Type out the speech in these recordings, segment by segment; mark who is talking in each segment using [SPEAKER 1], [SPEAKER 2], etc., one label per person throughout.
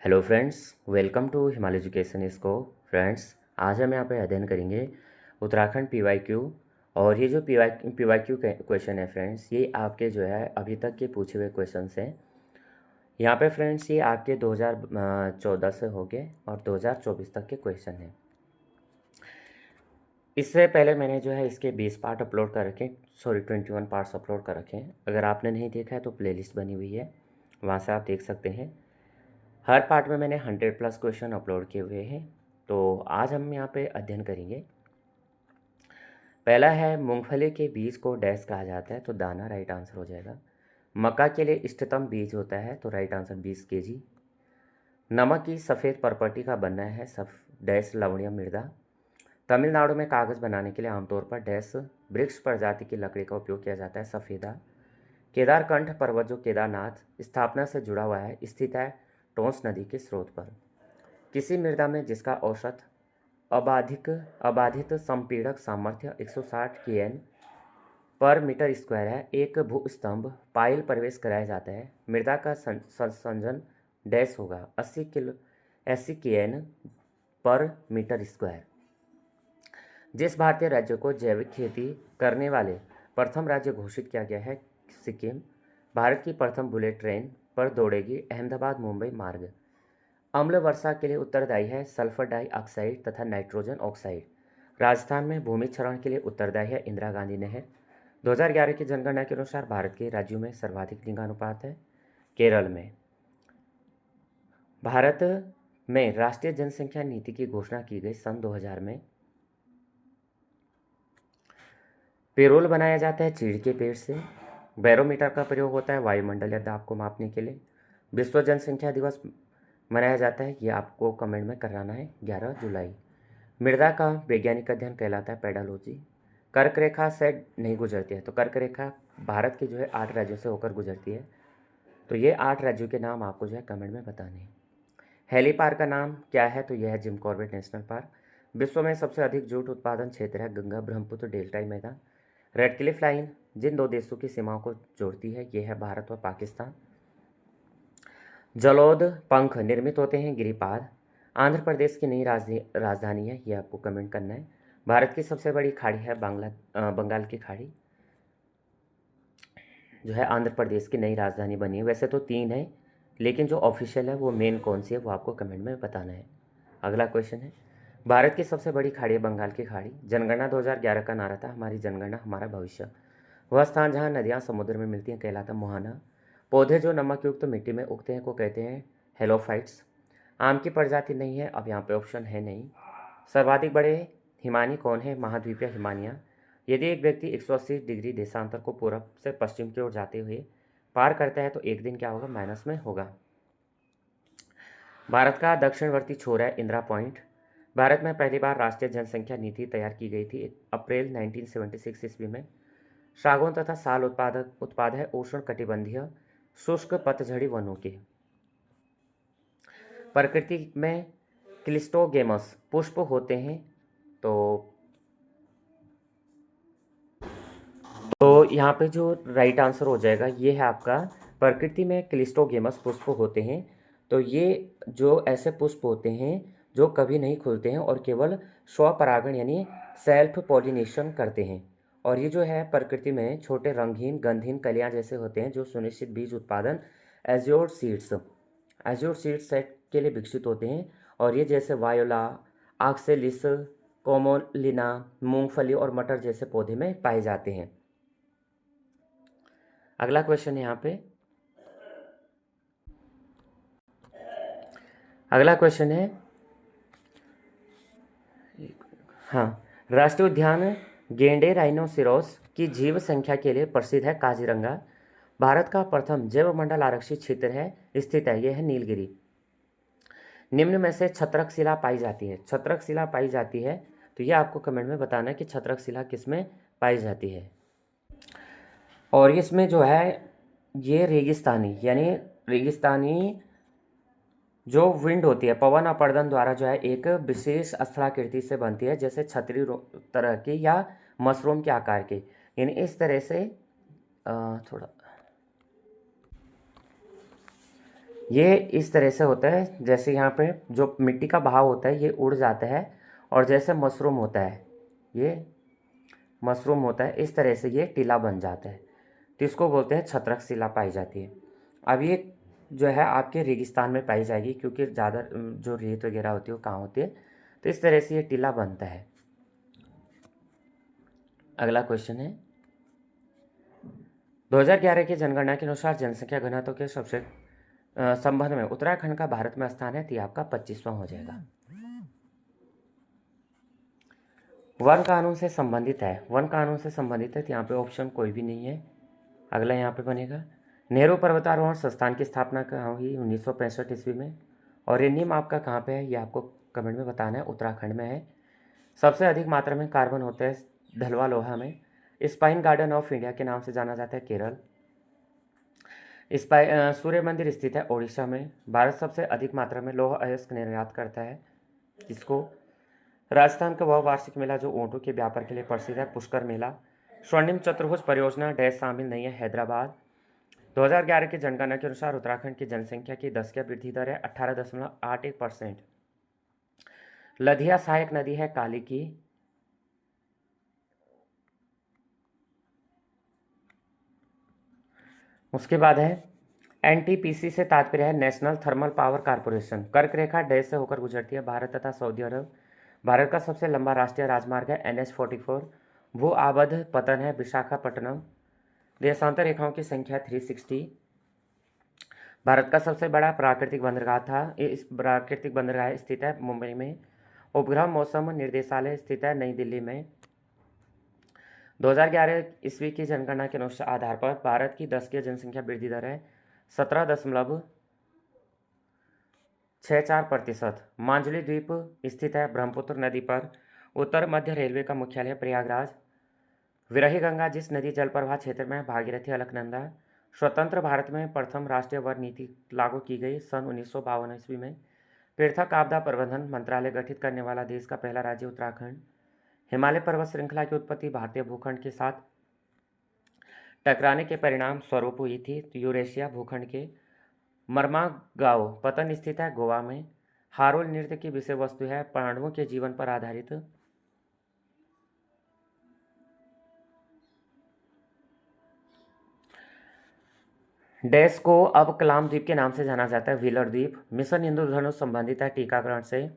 [SPEAKER 1] Hello friends, welcome to Himalaya education इसको। Friends, आज हम यहाँ पे अध्ययन करेंगे उत्तराखंड पीवाईक्यू। और ये जो पीवाईक्यू क्वेश्चन है फ्रेंड्स, ये आपके जो है अभी तक के पूछे हुए क्वेश्चंस हैं। यहाँ पे फ्रेंड्स ये आपके 2014 से हो गए और 2024 तक के क्वेश्चन हैं। इससे पहले मैंने जो है इसके 20 पार्ट अपलोड कर रखे, सॉरी 21 पार्ट्स अपलोड कर रखे हैं। अगर आपने नहीं देखा है तो प्लेलिस्ट बनी हुई है, वहाँ से आप देख सकते हैं। हर पार्ट में मैंने 100+ क्वेश्चन अपलोड किए हुए हैं। तो आज हम यहाँ पे अध्ययन करेंगे। पहला है, मूंगफली के बीज को डैश कहा जाता है, तो दाना राइट आंसर हो जाएगा। मक्का के लिए इष्टतम बीज होता है, तो राइट आंसर 20 kg। नमक की सफ़ेद परपटी का बनना है सब डैश लवणीय मृदा। तमिलनाडु में कागज़ बनाने के लिए आमतौर पर डैश वृक्ष प्रजाति की लकड़ी का उपयोग किया जाता है, सफ़ेदा। केदारकंठ पर्वत जो केदारनाथ स्थापना से जुड़ा हुआ है, स्थित है टोंस नदी के स्रोत पर। किसी मृदा में जिसका औसत अबाधित संपीड़क सामर्थ्य 160 kN पर मीटर स्क्वायर है, एक भूस्तंभ पाइल प्रवेश कराया जाता है। मृदा का संजन डैश होगा 80 kN पर मीटर स्क्वायर। जिस भारतीय राज्य को जैविक खेती करने वाले प्रथम राज्य घोषित किया गया है, सिक्किम। भारत की प्रथम बुलेट ट्रेन पर दौड़ेगी अहमदाबाद मुंबई मार्ग। अम्ल वर्षा के लिए उत्तरदायी है सल्फर डाइऑक्साइड तथा नाइट्रोजन ऑक्साइड। राजस्थान में भूमि क्षरण के लिए उत्तरदायी है इंदिरा गांधी नहर। 2011 की जनगणना के अनुसार भारत के राज्यों में सर्वाधिक लिंगानुपात है केरल में। भारत में राष्ट्रीय जनसंख्या नीति की घोषणा की गई सन 2000 में। पेरोल बनाया जाता है चीड़ के पेड़ से। बैरोमीटर का प्रयोग होता है वायुमंडलीय दाब को मापने के लिए। विश्व जनसंख्या दिवस मनाया जाता है, ये आपको कमेंट में कराना है, 11 जुलाई। मृदा का वैज्ञानिक अध्ययन कहलाता है पेडालॉजी। कर्क रेखा से नहीं गुजरती है, तो कर्क रेखा भारत के जो है 8 राज्यों से होकर गुजरती है। तो ये 8 राज्यों के नाम आपको जो है कमेंट में बताने हैं। हेली पार्क का नाम क्या है, तो यह है जिम कॉर्बेट नेशनल पार्क। विश्व में सबसे अधिक जूट उत्पादन क्षेत्र है गंगा ब्रह्मपुत्र डेल्टाई मैदान। रेड क्लिफ लाइन जिन दो देशों की सीमाओं को जोड़ती है, ये है भारत और पाकिस्तान। जलोद पंख निर्मित होते हैं गिरिपाद। आंध्र प्रदेश की नई राजधानी है, ये आपको कमेंट करना है। भारत की सबसे बड़ी खाड़ी है बंगाल की खाड़ी, जो है आंध्र प्रदेश की नई राजधानी बनी है। वैसे तो 3 है, लेकिन जो ऑफिशियल है वो मेन कौन सी है वो आपको कमेंट में बताना है। अगला क्वेश्चन है, भारत की सबसे बड़ी खाड़ी है बंगाल की खाड़ी। जनगणना 2011 का नारा था हमारी जनगणना हमारा भविष्य। वह स्थान जहाँ नदियाँ समुद्र में मिलती हैं कहलाता मुहाना। पौधे जो नमक युक्त मिट्टी में उगते हैं को कहते हैं हेलोफाइट्स। आम की प्रजाति नहीं है, अब यहाँ पे ऑप्शन है नहीं। सर्वाधिक बड़े हिमानी कौन है, महाद्वीपीय हिमानियाँ। यदि एक व्यक्ति 180 डिग्री देशांतर को पूरब से पश्चिम की ओर जाते हुए पार करता है तो एक दिन क्या होगा, माइनस में होगा। भारत का दक्षिणवर्ती छोर है इंदिरा पॉइंट। भारत में पहली बार राष्ट्रीय जनसंख्या नीति तैयार की गई थी अप्रैल 1976 ईस्वी में। सागौन तथा साल उत्पाद है उष्ण कटिबंधीय शुष्क पतझड़ी वनों के। प्रकृति में क्लिस्टोगेमस पुष्प होते हैं, तो यहाँ पे जो राइट आंसर हो जाएगा ये है आपका, प्रकृति में क्लिस्टोगेमस पुष्प होते हैं। तो ये जो ऐसे पुष्प होते हैं जो कभी नहीं खुलते हैं और केवल स्वपरागण यानी सेल्फ पॉलिनेशन करते हैं। और ये जो है प्रकृति में छोटे रंगहीन गंधहीन कलियां जैसे होते हैं जो सुनिश्चित बीज उत्पादन एज्योर सीड्स सेट के लिए विकसित होते हैं। और ये जैसे वायोला, आक्सेलिस, कोमोलिना, मूंगफली और मटर जैसे पौधे में पाए जाते हैं। अगला क्वेश्चन है यहाँ पे, अगला क्वेश्चन है, हाँ, राष्ट्रीय उद्यान गेंडे राइनोसिरोस की जीव संख्या के लिए प्रसिद्ध है काजीरंगा। भारत का प्रथम जैव मंडल आरक्षित क्षेत्र है स्थित है, यह है नीलगिरी। निम्न में से छत्रक शिला पाई जाती है, छत्रक शिला पाई जाती है, तो ये आपको कमेंट में बताना है कि छत्रक शिला किस में पाई जाती है। और इसमें जो है ये रेगिस्तानी यानी रेगिस्तानी जो विंड होती है पवन अपर्दन द्वारा जो है एक विशेष स्थलाकृति से बनती है, जैसे छतरी तरह की या मशरूम के आकार की। यानी इस तरह से थोड़ा ये इस तरह से होता है, जैसे यहाँ पे जो मिट्टी का बहाव होता है ये उड़ जाता है, और जैसे मशरूम होता है, ये मशरूम होता है, इस तरह से ये टीला बन जाता है। तो इसको बोलते हैं छत्रक शिला पाई जाती है। अब ये जो है आपके रेगिस्तान में पाई जाएगी, क्योंकि ज़्यादा जो रेत वगैरह होती है वो कहाँ होती है, तो इस तरह से ये टीला बनता है। अगला क्वेश्चन है, 2011 की जनगणना के अनुसार जनसंख्या घनत्व के सबसे संबंध में उत्तराखंड का भारत में स्थान है, तो ये आपका 25वां हो जाएगा। वन कानून से संबंधित है, वन कानून से संबंधित है, तो यहाँ पे ऑप्शन कोई भी नहीं है। अगला यहाँ पे बनेगा, नेहरू पर्वतारोहण संस्थान की स्थापना कहाँ हुई, 1965 ईस्वी में। और ये नीम आपका कहाँ पे है, ये आपको कमेंट में बताना है, उत्तराखंड में है। सबसे अधिक मात्रा में कार्बन होता है धलवा लोहा में। स्पाइन गार्डन ऑफ इंडिया के नाम से जाना जाता है केरल। सूर्य मंदिर स्थित है ओडिशा में। भारत सबसे अधिक मात्रा में लौह अयस्क निर्यात करता है, इसको। राजस्थान का वह वार्षिक मेला जो ऊँटों के व्यापार के लिए प्रसिद्ध है, पुष्कर मेला। स्वर्णिम चतुर्भुज परियोजना डैश शामिल नहीं है, हैदराबाद। 2011 की जनगणना के अनुसार उत्तराखंड की जनसंख्या की 10 वृद्धि दर है 18.81%। लधिया सहायक नदी है काली की। उसके बाद है एनटीपीसी से तात्पर्य है नेशनल थर्मल पावर कॉरपोरेशन। कर्क रेखा डैश से होकर गुजरती है, भारत तथा सऊदी अरब। भारत का सबसे लंबा राष्ट्रीय राजमार्ग है NH44। भू आबद्ध पतन है विशाखापट्टनम। देशांतर रेखाओं की संख्या 360। भारत का सबसे बड़ा प्राकृतिक बंदरगाह था, इस प्राकृतिक बंदरगाह स्थित है मुंबई में। उपग्रह मौसम निर्देशालय स्थित है नई दिल्ली में। 2011 ईस्वी की जनगणना के अनुसार आधार पर भारत की 10 की जनसंख्या वृद्धि दर है 17.64%। मांजुली द्वीप स्थित है ब्रह्मपुत्र नदी पर। उत्तर मध्य रेलवे का मुख्यालय प्रयागराज। विरही गंगा जिस नदी जल प्रवाह क्षेत्र में है, भागीरथी अलकनंदा। स्वतंत्र भारत में प्रथम राष्ट्रीय वन नीति लागू की गई सन 1952 ईस्वी में। पृथक आपदा प्रबंधन मंत्रालय गठित करने वाला देश का पहला राज्य उत्तराखंड। हिमालय पर्वत श्रृंखला की उत्पत्ति भारतीय भूखंड के साथ टकराने के परिणाम स्वरूप हुई थी। तो यूरेशिया भूखंड के मर्मागांव पतन स्थित है गोवा में। हारोल नृत्य की विषय वस्तु है पांडवों के जीवन पर आधारित। डैश को अब कलाम द्वीप के नाम से जाना जाता है, व्हीलर द्वीप। मिशन इंद्रधनुष संबंधित है टीकाकरण से।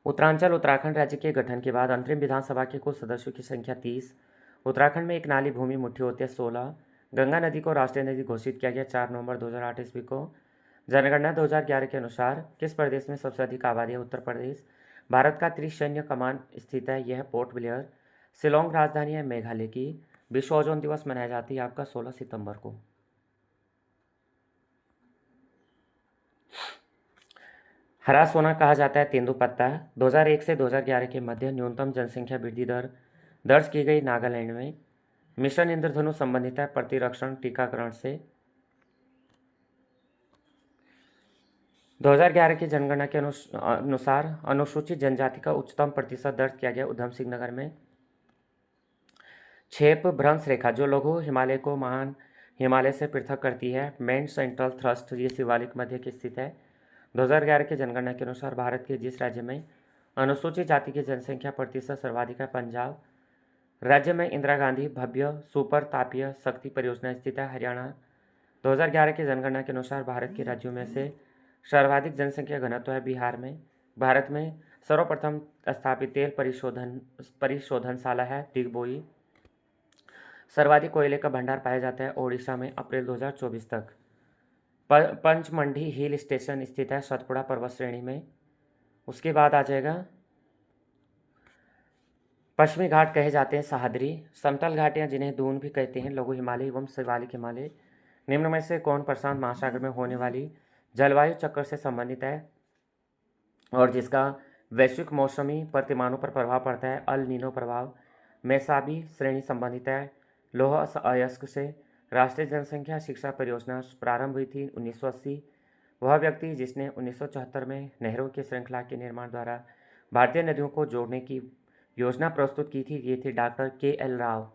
[SPEAKER 1] उत्तरांचल उत्तराखंड राज्य के गठन के बाद अंतरिम विधानसभा के कुल सदस्यों की संख्या 30। उत्तराखंड में एक नाली भूमि मुठ्ठी होती है 16। गंगा नदी को राष्ट्रीय नदी घोषित किया गया 4 नवंबर 2008 ईस्वी को। जनगणना 2011 के अनुसार किस प्रदेश में सबसे अधिक आबादी है, उत्तर प्रदेश। भारत का त्रिसैन्य कमान स्थित है, यह पोर्ट ब्लेयर। शिलोंग राजधानी है मेघालय की। विश्व ओजोन दिवस मनाया जाता है आपका 16 सितंबर को। हरा सोना कहा जाता है तेंदुपत्ता। 2001 से 2011 के मध्य न्यूनतम जनसंख्या वृद्धि दर दर्ज की गई नागालैंड में। मिशन इंद्रधनुष संबंधित है प्रतिरक्षण टीकाकरण से। 2011 की जनगणना के अनुसार अनुसूचित जनजाति का उच्चतम प्रतिशत दर्ज किया गया उधम सिंह नगर में। छेप भ्रंश रेखा जो लघु हिमालय को महान हिमालय से पृथक करती है, मेन सेंट्रल थ्रस्ट, ये शिवालिक मध्य की स्थित है। 2011 की जनगणना के अनुसार भारत के जिस राज्य में अनुसूचित जाति की जनसंख्या प्रतिशत सर्वाधिक है, पंजाब। राज्य में इंदिरा गांधी भव्य सुपर तापीय शक्ति परियोजना स्थित है, हरियाणा। 2011 की जनगणना के अनुसार भारत के राज्यों में से सर्वाधिक जनसंख्या घनत्व है बिहार में। भारत में सर्वप्रथम स्थापित तेल परिशोधनशाला है दिगबोई। सर्वाधिक कोयले का भंडार पाया जाता है ओडिशा में अप्रैल 2024 तक। पंचमंडी हिल स्टेशन स्थित है सतपुड़ा पर्वत श्रेणी में। उसके बाद आ जाएगा पश्चिमी घाट कहे जाते हैं सह्याद्री। समतल घाटियाँ जिन्हें दून भी कहते हैं, लघु हिमालय एवं शिवालिक हिमालय। निम्न में से कौन प्रशांत महासागर में होने वाली जलवायु चक्र से संबंधित है और जिसका वैश्विक मौसमी प्रतिमानों पर प्रभाव पड़ता है? अल नीनो प्रभाव। मैसाबी श्रेणी संबंधित है लौह अयस्क से। राष्ट्रीय जनसंख्या शिक्षा परियोजना प्रारंभ हुई थी 1980। वह व्यक्ति जिसने 1974 में नहरों की श्रृंखला के निर्माण द्वारा भारतीय नदियों को जोड़ने की योजना प्रस्तुत की थी, ये थे डॉक्टर KL राव।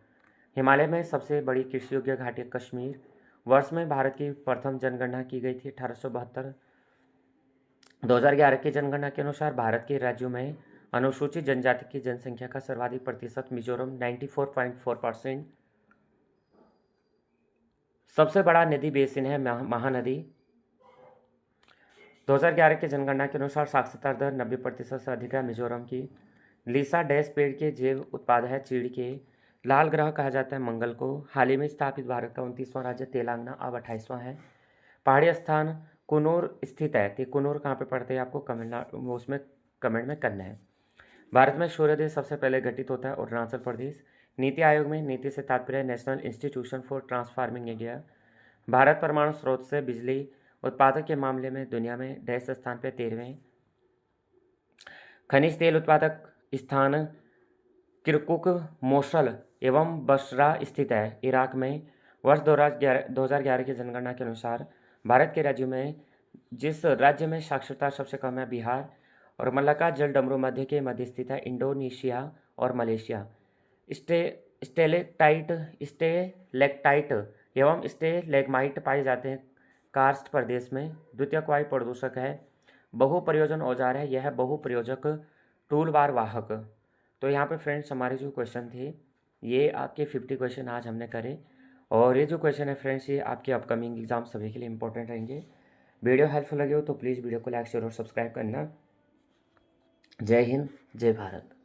[SPEAKER 1] हिमालय में सबसे बड़ी कृषि योग्य घाटी कश्मीर। वर्ष में भारत की प्रथम जनगणना की गई थी 1872। 2011 की जनगणना के अनुसार भारत के राज्यों में अनुसूचित जनजाति की जनसंख्या का सर्वाधिक प्रतिशत मिजोरम 94.4%। सबसे बड़ा नदी बेसिन है महानदी। 2011 की जनगणना के अनुसार साक्षरता दर 90% से अधिक है मिजोरम की। लीसा डैश पेड़ के जैव उत्पाद है चीड़ के। लाल ग्रह कहा जाता है मंगल को। हाल ही में स्थापित भारत का 29वां राज्य तेलंगाना अब 28वां है। पहाड़ी स्थान कुन्नूर स्थित है। तो कुन्नूर कहाँ पे पड़ते हैं आपको उसमें कमेंट में करना है। भारत में सूर्योदय सबसे पहले घटित होता है अरुणाचल प्रदेश। नीति आयोग में नीति से तात्पर्य national institution for transforming India. Bharat परमाणु स्रोत से बिजली उत्पादक के मामले में दुनिया में डैश स्थान पर 13वें। खनिज तेल उत्पादक स्थान किरकुक, मोसल एवं बसरा स्थित है इराक में। वर्ष 2011 की जनगणना के अनुसार भारत के राज्यों में जिस राज्य में साक्षरता सबसे कम है बिहार। और मलाक्का जल डमरू मध्य के मध्य स्थित है इंडोनेशिया और मलेशिया। स्टे स्टेलेक्टाइट स्टेलेक्टाइट एवं स्टेलेग्माइट पाए जाते हैं कार्स्ट प्रदेश में। द्वितीयक वायु प्रदूषक है। बहुप्रयोजन औजार है, यह बहुप्रयोजक टूल बार वाहक। तो यहाँ पे फ्रेंड्स हमारे जो क्वेश्चन थे ये आपके 50 क्वेश्चन आज हमने करे। और ये जो क्वेश्चन है फ्रेंड्स ये आपके अपकमिंग एग्जाम सभी के लिए इंपॉर्टेंट रहेंगे। वीडियो हेल्पफुल लगे हो तो प्लीज़ वीडियो को लाइक शेयर और सब्सक्राइब करना। जय हिंद, जय भारत।